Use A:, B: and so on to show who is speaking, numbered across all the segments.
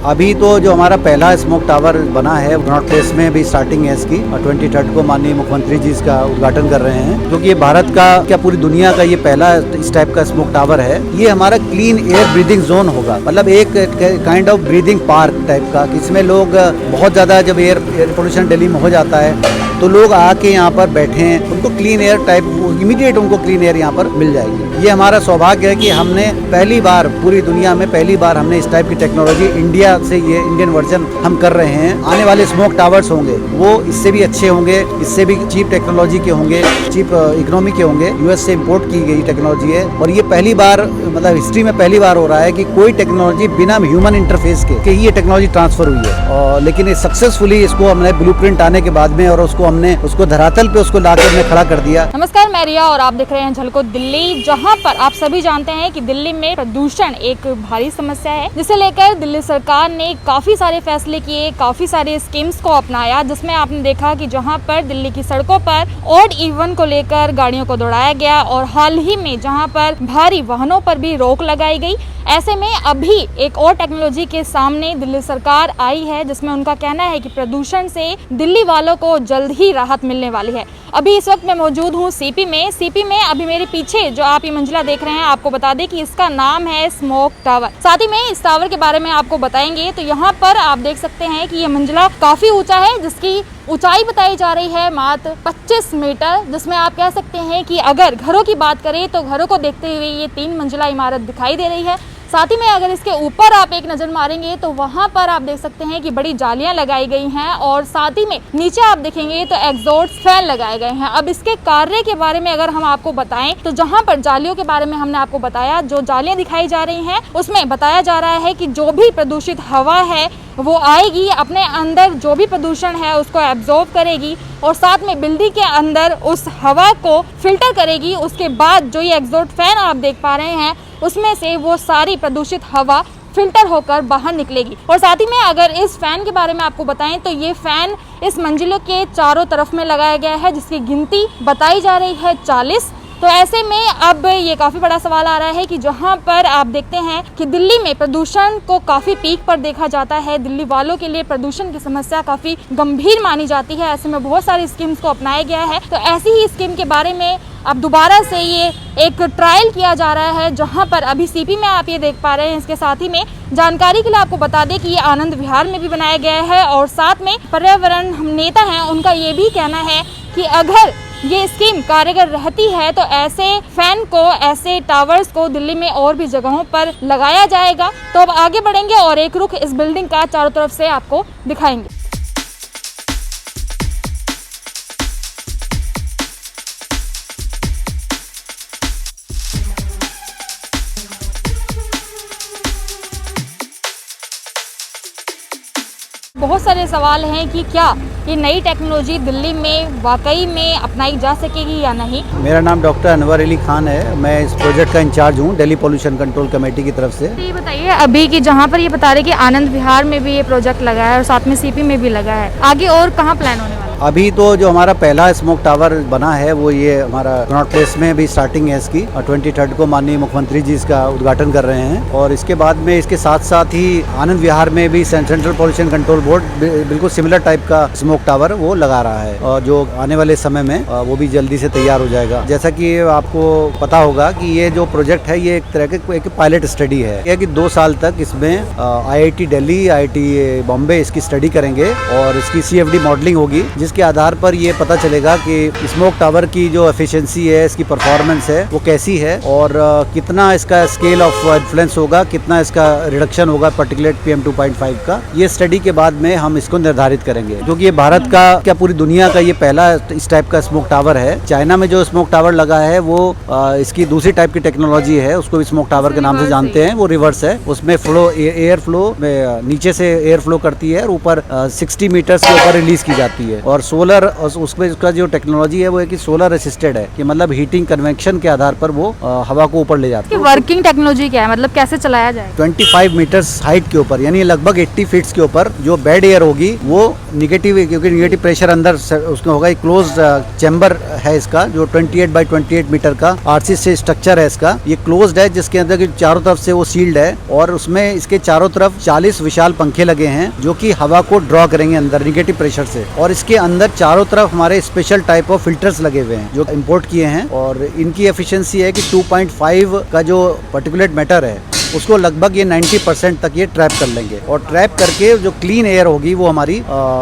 A: अभी तो जो हमारा पहला स्मोक टावर बना है नॉर्थ प्लेस में भी स्टार्टिंग है इसकी, और 23 को माननीय मुख्यमंत्री जी इसका उद्घाटन कर रहे हैं, क्योंकि ये भारत का क्या पूरी दुनिया का ये पहला इस टाइप का स्मोक टावर है। ये हमारा क्लीन एयर ब्रीदिंग जोन होगा, मतलब एक kind of breathing park type का, इसमें लोग बहुत ज्यादा जब एयर पोल्यूशन दिल्ली में हो जाता है तो लोग आके यहाँ पर बैठे, उनको क्लीन एयर टाइप इमीडिएट उनको क्लीन एयर यहाँ पर मिल जाएगी। ये हमारा सौभाग्य है कि हमने पहली बार पूरी दुनिया में पहली बार हमने इस टाइप की टेक्नोलॉजी इंडिया से, ये इंडियन वर्जन हम कर रहे हैं। आने वाले स्मोक टावर्स होंगे वो इससे भी अच्छे होंगे, इससे भी चीप टेक्नोलॉजी के होंगे, चीप इकोनॉमी के होंगे। यूएस से इम्पोर्ट की गई टेक्नोलॉजी है और ये पहली बार, मतलब हिस्ट्री में पहली बार हो रहा है कि कोई टेक्नोलॉजी बिना ह्यूमन इंटरफेस के ये टेक्नोलॉजी ट्रांसफर हुई है। और लेकिन ये सक्सेसफुली इसको हमने ब्लूप्रिंट आने के बाद में और हमने उसको धरातल पे उसको लाकर में खड़ा कर दिया।
B: नमस्कार, मैं रिया और आप देख रहे हैं झलको दिल्ली, जहां पर आप सभी जानते हैं कि दिल्ली में प्रदूषण एक भारी समस्या है, जिसे लेकर दिल्ली सरकार ने काफी सारे फैसले किए, काफी सारे स्कीम्स को अपनाया, जिसमें आपने देखा कि जहां पर दिल्ली की सड़कों पर ऑड इवन को लेकर गाड़ियों को दौड़ाया गया और हाल ही में जहां पर भारी वाहनों पर भी रोक लगाई गई। ऐसे में अभी एक और टेक्नोलॉजी के सामने दिल्ली सरकार आई है, जिसमें उनका कहना है कि प्रदूषण से दिल्ली वालों को जल्द ही राहत मिलने वाली है। अभी इस वक्त मैं मौजूद हूँ सीपी में अभी मेरे पीछे जो आप ये मंजिला देख रहे हैं, आपको बता दें कि इसका नाम है स्मोक टावर। साथ ही में इस टावर के बारे में आपको बताएंगे। तो यहाँ पर आप देख सकते हैं कि ये मंजिला काफी ऊंचा है, जिसकी ऊंचाई बताई जा रही है मात्र 25 मीटर, जिसमें आप कह सकते हैं कि अगर घरों की बात करें तो घरों को देखते हुए ये 3 मंजिला इमारत दिखाई दे रही है। साथ ही में अगर इसके ऊपर आप एक नज़र मारेंगे तो वहाँ पर आप देख सकते हैं कि बड़ी जालियां लगाई गई हैं और साथ ही में नीचे आप देखेंगे तो एग्जॉस्ट फैन लगाए गए हैं। अब इसके कार्य के बारे में अगर हम आपको बताएं तो जहाँ पर जालियों के बारे में हमने आपको बताया, जो जालियां दिखाई जा रही हैं उसमें बताया जा रहा है कि जो भी प्रदूषित हवा है वो आएगी, अपने अंदर जो भी प्रदूषण है उसको एब्जॉर्ब करेगी और साथ में बिल्डिंग के अंदर उस हवा को फिल्टर करेगी। उसके बाद जो ये एग्जॉस्ट फैन आप देख पा रहे हैं उसमें से वो सारी प्रदूषित हवा फिल्टर होकर बाहर निकलेगी। और साथ ही में अगर इस फैन के बारे में आपको बताएं तो ये फैन इस मंजिलों के चारों तरफ में लगाया गया है, जिसकी गिनती बताई जा रही है 40। तो ऐसे में अब ये काफ़ी बड़ा सवाल आ रहा है कि जहां पर आप देखते हैं कि दिल्ली में प्रदूषण को काफ़ी पीक पर देखा जाता है, दिल्ली वालों के लिए प्रदूषण की समस्या काफ़ी गंभीर मानी जाती है। ऐसे में बहुत सारी स्कीम्स को अपनाया गया है। तो ऐसी ही स्कीम के बारे में अब दोबारा से ये एक ट्रायल किया जा रहा है, जहां पर अभी सीपी में आप ये देख पा रहे हैं। इसके साथ ही में जानकारी के लिए आपको बता दें कि ये आनंद विहार में भी बनाया गया है और साथ में पर्यावरण नेता हैं, उनका ये भी कहना है कि अगर ये स्कीम कारगर रहती है तो ऐसे फैन को, ऐसे टावर्स को दिल्ली में और भी जगहों पर लगाया जाएगा। तो अब आगे बढ़ेंगे और एक रुख इस बिल्डिंग का चारों तरफ से आपको दिखाएंगे। बहुत सारे सवाल हैं कि क्या ये नई टेक्नोलॉजी दिल्ली में वाकई में अपनाई जा सकेगी या नहीं।
A: मेरा नाम डॉक्टर अनवर अली खान है, मैं इस प्रोजेक्ट का इंचार्ज हूँ दिल्ली पोल्यूशन कंट्रोल कमेटी की तरफ से।
B: तो ये बताइए अभी कि जहाँ पर ये बता रहे कि आनंद विहार में भी ये प्रोजेक्ट लगा है और साथ में सीपी में भी लगा है, आगे और कहाँ प्लान होने वाला है?
A: अभी तो जो हमारा पहला स्मोक टावर बना है वो ये हमारा नॉर्थ प्लेस में भी स्टार्टिंग है इसकी, और 23 को माननीय मुख्यमंत्री जी इसका उद्घाटन कर रहे हैं। और इसके बाद में इसके साथ साथ ही आनंद विहार में भी सेंट्रल पोल्यूशन कंट्रोल बोर्ड बिल्कुल सिमिलर टाइप का स्मोक टावर वो लगा रहा है, और जो आने वाले समय में वो भी जल्दी से तैयार हो जाएगा। जैसा कि आपको पता होगा कि ये जो प्रोजेक्ट है ये एक तरह के एक पायलट स्टडी है कि 2 साल तक इसमें IIT दिल्ली, IIT बॉम्बे इसकी स्टडी करेंगे और इसकी CFD मॉडलिंग होगी, जिसके आधार पर ये पता चलेगा कि स्मोक टावर की जो एफिशिएंसी है, इसकी परफॉर्मेंस है वो कैसी है और कितना इसका स्केल ऑफ इन्फ्लुएंस होगा, कितना इसका रिडक्शन होगा पार्टिकुलेट PM 2.5 का। ये स्टडी के बाद में हम इसको निर्धारित करेंगे, क्योंकि ये भारत का क्या पूरी दुनिया का ये पहला इस टाइप का स्मोक टावर है। चाइना में जो स्मोक टावर लगा है वो इसकी दूसरी टाइप की टेक्नोलॉजी है, उसको भी स्मोक टावर के नाम से जानते हैं, वो रिवर्स है। उसमें फ्लो एयर फ्लो में नीचे से एयर फ्लो करती है और ऊपर 60 मीटर्स के ऊपर रिलीज की जाती है और और सोलर, उसमें उसका जो टेक्नोलॉजी है वो है कि सोलर असिस्टेड है, कि मतलब हीटिंग कन्वेक्शन के आधार पर वो हवा को ऊपर ले जाता है।
B: वर्किंग टेक्नोलॉजी क्या है, मतलब कैसे चलाया जाए?
A: 25 मीटर्स हाइट के ऊपर, यानी लगभग 80 फीट्स के ऊपर जो बेड एयर होगी वो निगेटिव, क्योंकि निगेटिव प्रेशर अंदर उसमें होगा। एक क्लोज चैम्बर है इसका, जो 28 बाई 28 मीटर का आरसी से स्ट्रक्चर है इसका। ये क्लोज्ड है, जिसके अंदर चारों तरफ से वो सील्ड है, और उसमें इसके चारों तरफ 40 विशाल पंखे लगे हैं जो कि हवा को ड्रॉ करेंगे अंदर निगेटिव प्रेशर से। और इसके अंदर चारों तरफ हमारे स्पेशल टाइप ऑफ फिल्टर्स लगे हुए हैं जो इंपोर्ट किए हैं, और इनकी एफिशिएंसी है कि 2.5 का जो पार्टिकुलेट मैटर है उसको लगभग ये 90% तक ये ट्रैप कर लेंगे, और ट्रैप करके जो क्लीन एयर होगी वो हमारी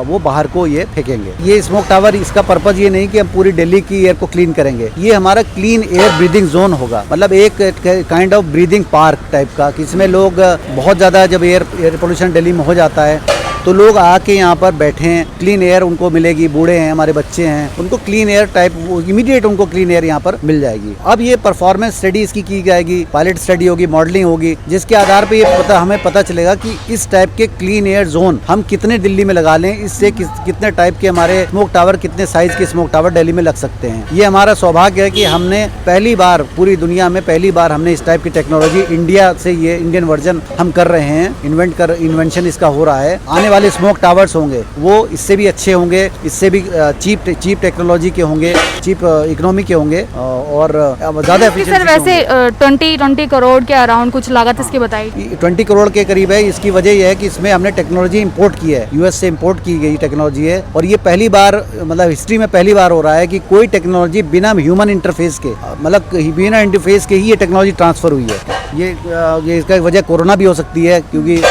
A: वो बाहर को ये फेंकेंगे। ये स्मोक टावर, इसका पर्पज ये नहीं कि हम पूरी दिल्ली की एयर को क्लीन करेंगे, ये हमारा क्लीन एयर ब्रीदिंग जोन होगा, मतलब एक kind of breathing park type का, कि इसमें लोग बहुत ज्यादा जब एयर पोल्यूशन दिल्ली में हो जाता है तो लोग आके यहाँ पर बैठें, क्लीन एयर उनको मिलेगी। बूढ़े हैं, हमारे बच्चे हैं, उनको क्लीन एयर टाइप इमीडिएट उनको क्लीन एयर यहाँ पर मिल जाएगी। अब ये परफॉर्मेंस स्टडी इसकी की जाएगी, पायलट स्टडी होगी, मॉडलिंग होगी, जिसके आधार पे ये हमें पता चलेगा कि इस टाइप के क्लीन एयर जोन हम कितने दिल्ली में लगा लें, इससे कितने टाइप के हमारे स्मोक टावर, कितने साइज के स्मोक टावर दिल्ली में लग सकते हैं। ये हमारा सौभाग्य है कि हमने पहली बार पूरी दुनिया में हमने इस टाइप की टेक्नोलॉजी इंडिया से, ये इंडियन वर्जन हम कर रहे हैं, इन्वेंशन इसका हो रहा है। आने वाले स्मोक टावर्स होंगे वो इससे भी अच्छे होंगे, इससे भी चीप टेक्नोलॉजी के होंगे, चीप इकोनॉमी के होंगे, और ज्यादा एफिशिएंसी।
B: सर वैसे 20 करोड़ के अराउंड कुछ लागत इसकी बताई?
A: 20 करोड़ के करीब है। इसकी वजह यह है कि इसमें हमने टेक्नोलॉजी इंपोर्ट की है, यूएस से इंपोर्ट की गई टेक्नोलॉजी है, और ये पहली बार, मतलब हिस्ट्री में पहली बार हो रहा है कि कोई टेक्नोलॉजी बिना ह्यूमन इंटरफेस के, मतलब बिना इंटरफेस के ही ये टेक्नोलॉजी ट्रांसफर हुई है। ये इसका वजह कोरोना भी हो सकती है, क्योंकि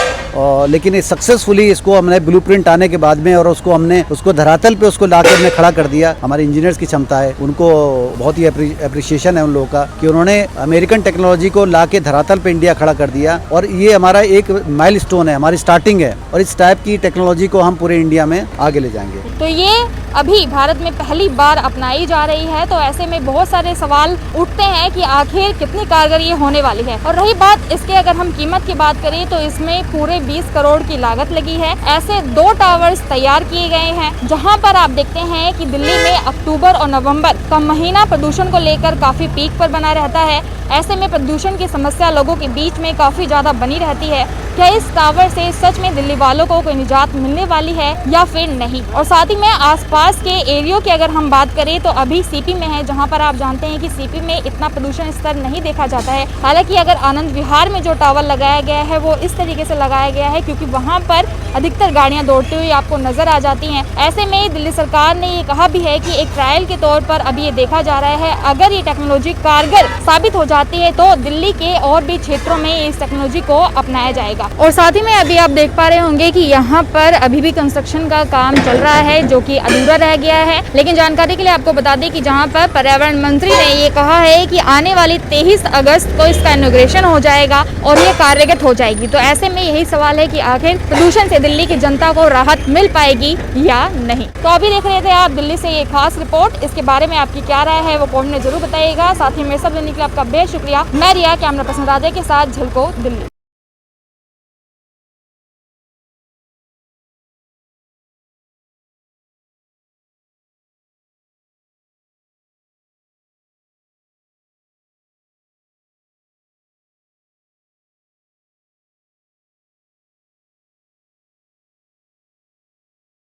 A: लेकिन ये सक्सेसफुली इसको हमने ब्लूप्रिंट आने के बाद में, और हमने उसको धरातल पे उसको लाकर हमने खड़ा कर दिया। हमारे इंजीनियर्स की क्षमता है, उनको बहुत ही अप्रिशिएशन है उन लोगों का कि उन्होंने अमेरिकन टेक्नोलॉजी को लाके धरातल पे इंडिया खड़ा कर दिया, और ये हमारा एक माइलस्टोन है, हमारी स्टार्टिंग है, और इस टाइप की टेक्नोलॉजी को हम पूरे इंडिया में आगे ले जाएंगे।
B: तो ये अभी भारत में पहली बार अपनाई जा रही है, तो ऐसे में बहुत सारे सवाल उठते हैं कि आखिर कितनी कारगर ये होने वाली है। और रही बात इसके, अगर हम कीमत की बात करें तो इसमें पूरे 20 करोड़ की लागत लगी है। ऐसे 2 टावर्स तैयार किए गए हैं, जहां पर आप देखते हैं कि दिल्ली में अक्टूबर और नवंबर का महीना प्रदूषण को लेकर काफी पीक पर बना रहता है। ऐसे में प्रदूषण की समस्या लोगों के बीच में काफी ज्यादा बनी रहती है। क्या इस टावर से सच में दिल्ली वालों को कोई निजात मिलने वाली है या फिर नहीं? और साथ ही में आसपास के एरियो की अगर हम बात करें तो अभी सीपी में है, जहां पर आप जानते हैं कि सीपी में इतना प्रदूषण स्तर नहीं देखा जाता है। हालांकि अगर आनंद विहार में जो टावर लगाया गया है वो इस तरीके से लगाया गया है क्योंकि वहां पर अधिकतर गाड़ियां दौड़ती हुई आपको नजर आ जाती हैं। ऐसे में दिल्ली सरकार ने ये कहा भी है कि एक ट्रायल के तौर पर अभी ये देखा जा रहा है, अगर ये टेक्नोलॉजी कारगर साबित हो जाती है तो दिल्ली के और भी क्षेत्रों में इस टेक्नोलॉजी को अपनाया जाएगा। और साथ ही में अभी आप देख पा रहे होंगे कि यहाँ पर अभी भी कंस्ट्रक्शन का काम चल रहा है जो कि अधूरा रह गया है। लेकिन जानकारी के लिए आपको बता दें कि जहाँ पर पर्यावरण मंत्री ने ये कहा है कि आने वाली 23 अगस्त को इसका इनॉग्रेशन हो जाएगा और ये कार्यगत हो जाएगी। तो ऐसे में यही सवाल है कि आखिर प्रदूषण से दिल्ली की जनता को राहत मिल पाएगी या नहीं। तो अभी देख रहे थे आप दिल्ली से ये खास रिपोर्ट। इसके बारे में आपकी क्या राय है वो कमेंट में जरूर बताइएगा। साथ ही मेरे सब लेने के लिए आपका बेहद शुक्रिया। मैं रिया, कैमरा पर्सन राधे के साथ, झलको दिल्ली।